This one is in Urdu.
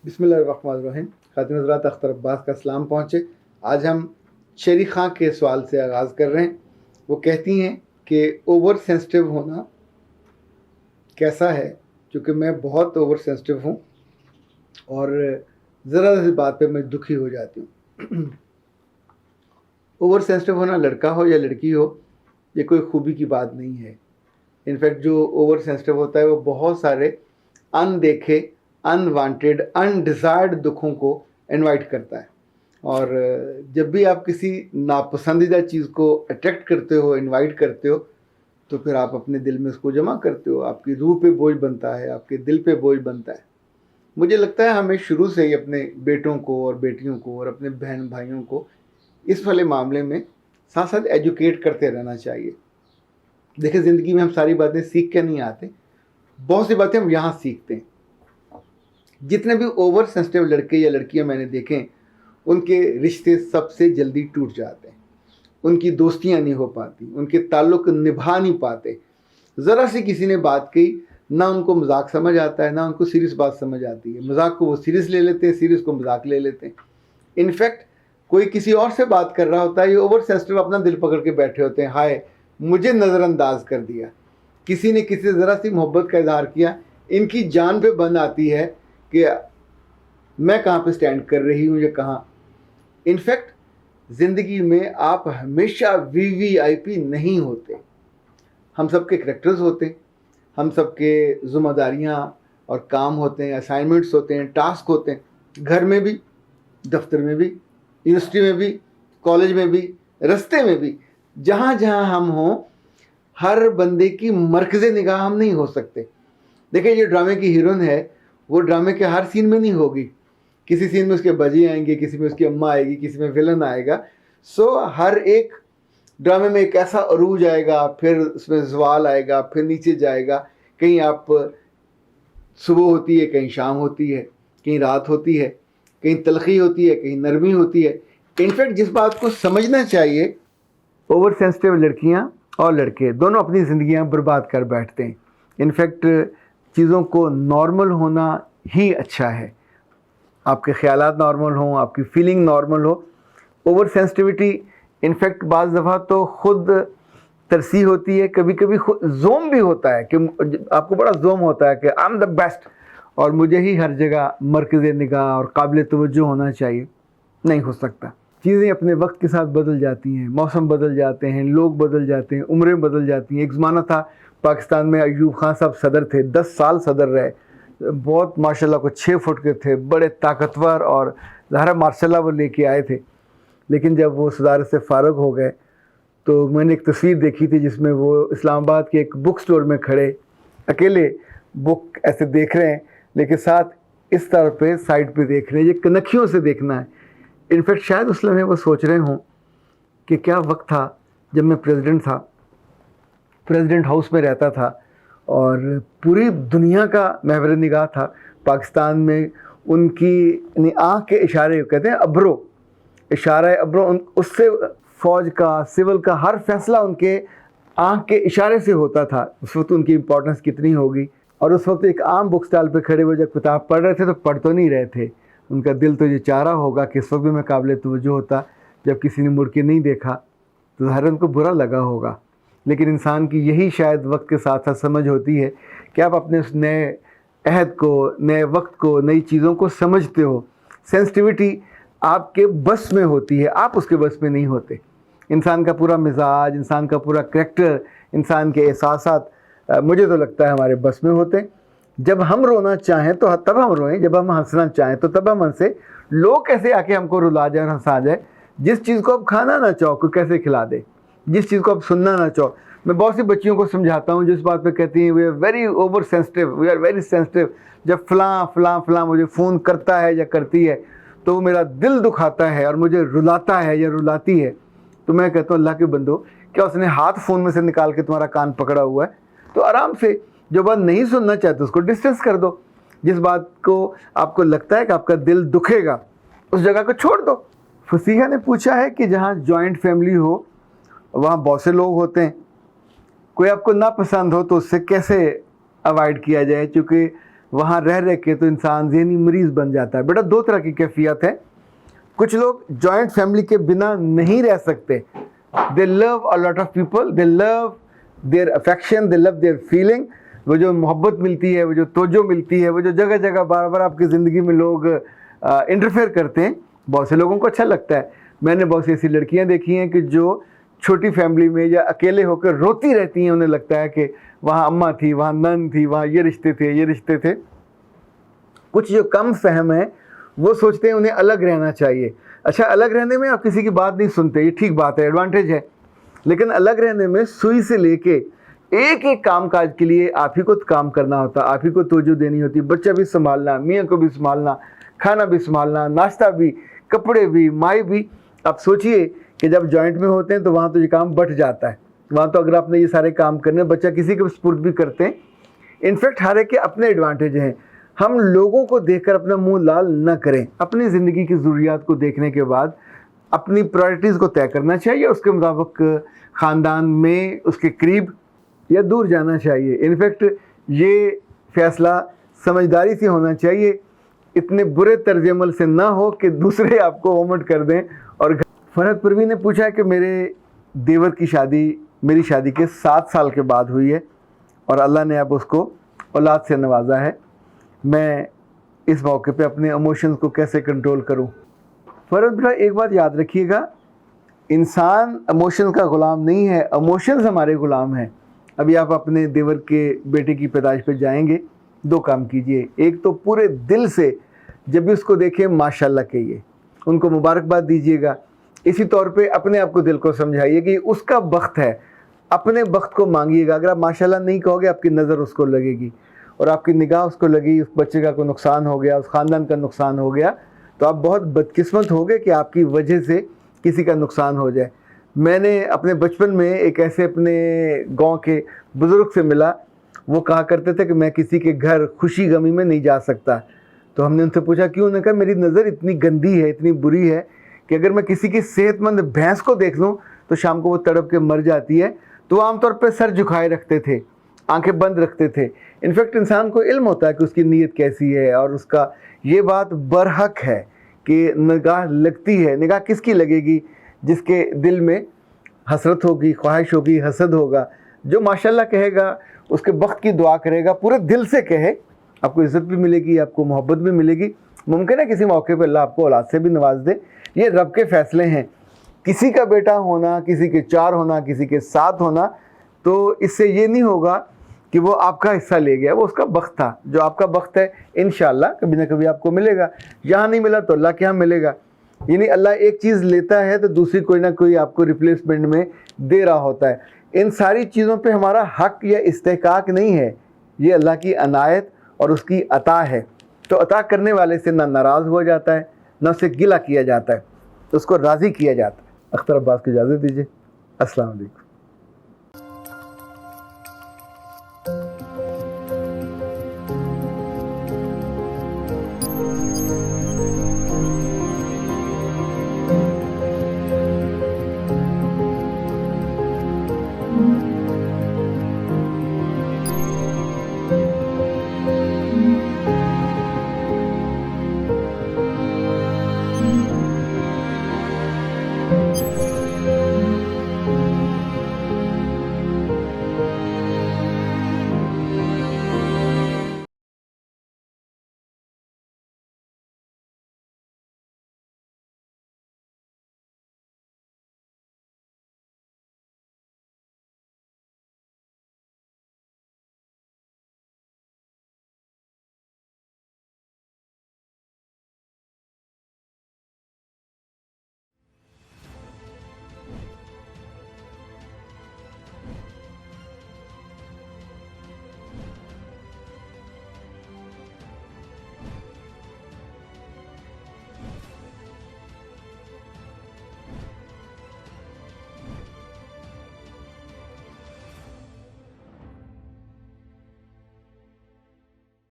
بسم اللہ الرحمن الرحیم. خاتون حضرات، اختر عباس کا سلام پہنچے. آج ہم شیری خان کے سوال سے آغاز کر رہے ہیں. وہ کہتی ہیں کہ اوور سینسٹیو ہونا کیسا ہے، چونکہ میں بہت اوور سینسٹیو ہوں اور ذرا سی بات پہ میں دکھی ہو جاتی ہوں. اوور سینسٹیو ہونا لڑکا ہو یا لڑکی ہو، یہ کوئی خوبی کی بات نہیں ہے. انفیکٹ جو اوور سینسٹیو ہوتا ہے وہ بہت سارے اندیکھے، انوانٹیڈ، انڈیزائرڈ دکھوں کو انوائٹ کرتا ہے. اور جب بھی آپ کسی ناپسندیدہ چیز کو اٹریکٹ کرتے ہو، انوائٹ کرتے ہو، تو پھر آپ اپنے دل میں اس کو جمع کرتے ہو. آپ کی روح پہ بوجھ بنتا ہے، آپ کے دل پہ بوجھ بنتا ہے. مجھے لگتا ہے ہمیں شروع سے ہی اپنے بیٹوں کو اور بیٹیوں کو اور اپنے بہن بھائیوں کو اس والے معاملے میں ساتھ ساتھ ایجوکیٹ کرتے رہنا چاہیے. دیکھیں، زندگی میں ہم ساری باتیں سیکھ کے نہیں آتے، بہت سی باتیں ہم یہاں سیکھتے ہیں. جتنے بھی اوور سینسٹیو لڑکے یا لڑکیاں میں نے دیکھیں، ان کے رشتے سب سے جلدی ٹوٹ جاتے ہیں. ان کی دوستیاں نہیں ہو پاتی، ان کے تعلق نبھا نہیں پاتے. ذرا سی کسی نے بات کہی، نہ ان کو مذاق سمجھ آتا ہے، نہ ان کو سیریس بات سمجھ آتی ہے. مذاق کو وہ سیریس لے لیتے ہیں، سیریس کو مذاق لے لیتے ہیں. انفیکٹ کوئی کسی اور سے بات کر رہا ہوتا ہے، یہ اوور سینسٹیو اپنا دل پکڑ کے بیٹھے ہوتے ہیں. ہائے، مجھے نظر انداز کر دیا. کسی نے کسی سے ذرا سی محبت کا اظہار کیا، ان کی جان پہ بند آتی ہے کہ میں کہاں پہ سٹینڈ کر رہی ہوں یا کہاں. انفیکٹ زندگی میں آپ ہمیشہ VVIP نہیں ہوتے. ہم سب کے کریکٹرز ہوتے ہیں، ہم سب کے ذمہ داریاں اور کام ہوتے ہیں، اسائنمنٹس ہوتے ہیں، ٹاسک ہوتے ہیں. گھر میں بھی، دفتر میں بھی، یونیورسٹی میں بھی، کالج میں بھی، رستے میں بھی، جہاں جہاں ہم ہوں، ہر بندے کی مرکز نگاہ ہم نہیں ہو سکتے. دیکھیں، یہ ڈرامے کی ہیروئن ہے، وہ ڈرامے کے ہر سین میں نہیں ہوگی. کسی سین میں اس کے بجی آئیں گے، کسی میں اس کی اماں آئے گی، کسی میں ویلن آئے گا. ہر ایک ڈرامے میں ایک ایسا عروج آئے گا، پھر اس میں زوال آئے گا، پھر نیچے جائے گا. کہیں آپ صبح ہوتی ہے، کہیں شام ہوتی ہے، کہیں رات ہوتی ہے، کہیں تلخی ہوتی ہے، کہیں نرمی ہوتی ہے. انفیکٹ جس بات کو سمجھنا چاہیے، اوور سینسٹیو لڑکیاں اور لڑکے دونوں اپنی زندگیاں برباد کر بیٹھتے ہیں. انفیکٹ چیزوں کو نارمل ہونا ہی اچھا ہے. آپ کے خیالات نارمل ہوں، آپ کی فیلنگ نارمل ہو. اوور سینسٹیوٹی انفیکٹ بعض دفعہ تو خود ترسی ہوتی ہے، کبھی کبھی خود زوم بھی ہوتا ہے کہ آپ کو بڑا زوم ہوتا ہے کہ آئی ایم دا بیسٹ اور مجھے ہی ہر جگہ مرکز نگاہ اور قابل توجہ ہونا چاہیے. نہیں ہو سکتا. چیزیں اپنے وقت کے ساتھ بدل جاتی ہیں، موسم بدل جاتے ہیں، لوگ بدل جاتے ہیں، عمریں بدل جاتی ہیں. ایک زمانہ تھا پاکستان میں ایوب خان صاحب صدر تھے، 10 سال صدر رہے. بہت ماشاءاللہ کو 6 فٹ کے تھے، بڑے طاقتور، اور ظاہر ماشاءاللہ وہ لے کے آئے تھے. لیکن جب وہ صدارت سے فارغ ہو گئے تو میں نے ایک تصویر دیکھی تھی جس میں وہ اسلام آباد کے ایک بک سٹور میں کھڑے اکیلے بک ایسے دیکھ رہے ہیں، لیکن ساتھ اس طرح پہ سائڈ پہ دیکھ رہے ہیں. یہ کنکھیوں سے دیکھنا ہے. انفیکٹ شاید اس لمحے وہ سوچ رہے ہوں کہ کیا وقت تھا جب میں پریزیڈنٹ تھا، پریزیڈنٹ ہاؤس میں رہتا تھا اور پوری دنیا کا محور نگاہ تھا. پاکستان میں ان کی یعنی آنکھ کے اشارے، کہتے ہیں ابرو، اشارہ ابرو، اس سے فوج کا، سول کا ہر فیصلہ ان کے آنکھ کے اشارے سے ہوتا تھا. اس وقت ان کی امپورٹنس کتنی ہوگی. اور اس وقت ایک عام بک سٹال پہ کھڑے ہوئے جب کتاب پڑھ رہے تھے تو پڑھ تو نہیں رہے تھے. ان کا دل تو یہ چاہ رہا ہوگا کہ اس وقت بھی میں قابل توجہ ہوتا. جب کسی نے مڑ کے نہیں دیکھا تو ظاہر ان کو برا لگا ہوگا. لیکن انسان کی یہی شاید وقت کے ساتھ ساتھ سمجھ ہوتی ہے کہ آپ اپنے اس نئے عہد کو، نئے وقت کو، نئی چیزوں کو سمجھتے ہو. سینسٹیوٹی آپ کے بس میں ہوتی ہے، آپ اس کے بس میں نہیں ہوتے. انسان کا پورا مزاج، انسان کا پورا کریکٹر، انسان کے احساسات مجھے تو لگتا ہے ہمارے بس میں ہوتے ہیں. جب ہم رونا چاہیں تو تب ہم روئیں، جب ہم ہنسنا چاہیں تو تب ہم ہنسیں. لوگ کیسے آ کے ہم کو رلا جائے اور ہنسا جائے. جس چیز کو آپ کھانا نہ چاہو کوئی کیسے کھلا دے، جس چیز کو آپ سننا نہ چاہو. میں بہت سی بچیوں کو سمجھاتا ہوں جس بات پہ کہتی ہیں we are very over sensitive, we are very sensitive. جب فلاں فلاں فلاں مجھے فون کرتا ہے یا کرتی ہے تو وہ میرا دل دکھاتا ہے اور مجھے رلاتا ہے یا رلاتی ہے. تو میں کہتا ہوں اللہ کے بندو، کیا اس نے ہاتھ فون میں سے نکال کے تمہارا کان پکڑا ہوا ہے؟ تو آرام سے جو بات نہیں سننا چاہتے اس کو ڈسٹنس کر دو. جس بات کو آپ کو لگتا ہے کہ آپ کا دل دکھے گا اس جگہ کو چھوڑ دو. فصیحہ نے پوچھا ہے کہ جہاں جوائنٹ فیملی ہو وہاں بہت سے لوگ ہوتے ہیں، کوئی آپ کو ناپسند ہو تو اس سے کیسے اوائڈ کیا جائے؟ چونکہ وہاں رہ کے تو انسان ذہنی مریض بن جاتا ہے. بیٹا دو طرح کی کیفیت ہے. کچھ لوگ جوائنٹ فیملی کے بنا نہیں رہ سکتے. They love a lot of people, they love their affection, they love their feeling. وہ جو محبت ملتی ہے, وہ جو توجہ ملتی ہے, وہ جو جگہ جگہ بار بار آپ کی زندگی میں لوگ انٹرفیئر کرتے ہیں, بہت سے لوگوں کو اچھا لگتا ہے. میں نے بہت سی ایسی لڑکیاں دیکھی ہیں کہ جو چھوٹی فیملی میں یا اکیلے ہو کر روتی رہتی ہیں. انہیں لگتا ہے کہ وہاں اماں تھی, وہاں نن تھی, وہاں یہ رشتے تھے, یہ رشتے تھے. کچھ جو کم فہم ہیں وہ سوچتے ہیں انہیں الگ رہنا چاہیے. اچھا, الگ رہنے میں آپ کسی کی بات نہیں سنتے, یہ ٹھیک بات ہے, ایڈوانٹیج ہے. لیکن الگ رہنے میں سوئی سے لے کے ایک ایک کام کاج کے لیے آپ ہی کو کام کرنا ہوتا, آپ ہی کو توجہ دینی ہوتی. بچہ بھی سنبھالنا, میاں کو بھی سنبھالنا, کھانا بھی سنبھالنا, ناشتہ بھی, کپڑے بھی, مائی بھی. آپ سوچئے کہ جب جوائنٹ میں ہوتے ہیں تو وہاں تو یہ کام بٹ جاتا ہے. وہاں تو اگر آپ نے یہ سارے کام کرنے, بچہ کسی کے سپرد بھی کرتے ہیں. انفیکٹ ہر ایک کے اپنے ایڈوانٹیج ہیں. ہم لوگوں کو دیکھ کر اپنا منہ لال نہ کریں. اپنی زندگی کی ضروریات کو دیکھنے کے بعد اپنی پرائرٹیز کو طے کرنا چاہیے. اس کے مطابق خاندان میں اس کے قریب یا دور جانا چاہیے. انفیکٹ یہ فیصلہ سمجھداری سے ہونا چاہیے, اتنے برے طرز عمل سے نہ ہو کہ دوسرے آپ کو وومٹ کر دیں. اور فرحت پروین نے پوچھا کہ میرے دیور کی شادی میری شادی کے 7 سال کے بعد ہوئی ہے اور اللہ نے اب اس کو اولاد سے نوازا ہے. میں اس موقع پہ اپنے ایموشنز کو کیسے کنٹرول کروں؟ فرحت بیٹا ایک بات یاد رکھیے گا, انسان ایموشنز کا غلام نہیں ہے, ایموشنز ہمارے غلام ہیں. ابھی آپ اپنے دیور کے بیٹے کی پیدائش پہ جائیں گے, 2 کام کیجئے. ایک تو پورے دل سے جب بھی اس کو دیکھیں ماشاءاللہ کہیے, ان کو مبارکباد دیجیے گا. اسی طور پہ اپنے آپ کو دل کو سمجھائیے کہ اس کا بخت ہے, اپنے بخت کو مانگیے گا. اگر آپ ماشاءاللہ نہیں کہو گے, آپ کی نظر اس کو لگے گی اور آپ کی نگاہ اس کو لگی, اس بچے کا کوئی نقصان ہو گیا, اس خاندان کا نقصان ہو گیا, تو آپ بہت بدقسمت ہو گئے کہ آپ کی وجہ سے کسی کا نقصان ہو جائے. میں نے اپنے بچپن میں ایک ایسے اپنے گاؤں کے بزرگ سے ملا, وہ کہا کرتے تھے کہ میں کسی کے گھر خوشی غمی میں نہیں جا سکتا. تو ہم نے ان سے پوچھا کیوں؟ انہوں نے کہا میری نظر اتنی گندی ہے, اتنی بری ہے کہ اگر میں کسی کی صحت مند بھینس کو دیکھ لوں تو شام کو وہ تڑپ کے مر جاتی ہے. تو وہ عام طور پہ سر جھکائے رکھتے تھے, آنکھیں بند رکھتے تھے. انفیکٹ انسان کو علم ہوتا ہے کہ اس کی نیت کیسی ہے, اور اس کا یہ بات برحق ہے کہ نگاہ لگتی ہے. نگاہ کس کی لگے گی؟ جس کے دل میں حسرت ہوگی, خواہش ہوگی, حسد ہوگا. جو ماشاءاللہ کہے گا, اس کے بخت کی دعا کرے گا, پورے دل سے کہے, آپ کو عزت بھی ملے گی, آپ کو محبت بھی ملے گی. ممکن ہے کسی موقع پہ اللہ آپ کو اولاد سے بھی نواز دے. یہ رب کے فیصلے ہیں. کسی کا بیٹا ہونا, کسی کے 4 ہونا, کسی کے 7 ہونا, تو اس سے یہ نہیں ہوگا کہ وہ آپ کا حصہ لے گیا. وہ اس کا بخت تھا. جو آپ کا بخت ہے انشاءاللہ کبھی نہ کبھی آپ کو ملے گا. یہاں نہیں ملا تو اللہ کے یہاں ملے گا. یعنی اللہ ایک چیز لیتا ہے تو دوسری کوئی نہ کوئی آپ کو ریپلیسمنٹ میں دے رہا ہوتا ہے. ان ساری چیزوں پہ ہمارا حق یا استحقاق نہیں ہے, یہ اللہ کی عنایت اور اس کی عطا ہے. تو عطا کرنے والے سے نہ ناراض ہوا جاتا ہے, نہ اسے گلہ کیا جاتا ہے, اس کو راضی کیا جاتا ہے. اختر عباس کو اجازت دیجیے. السلام علیکم.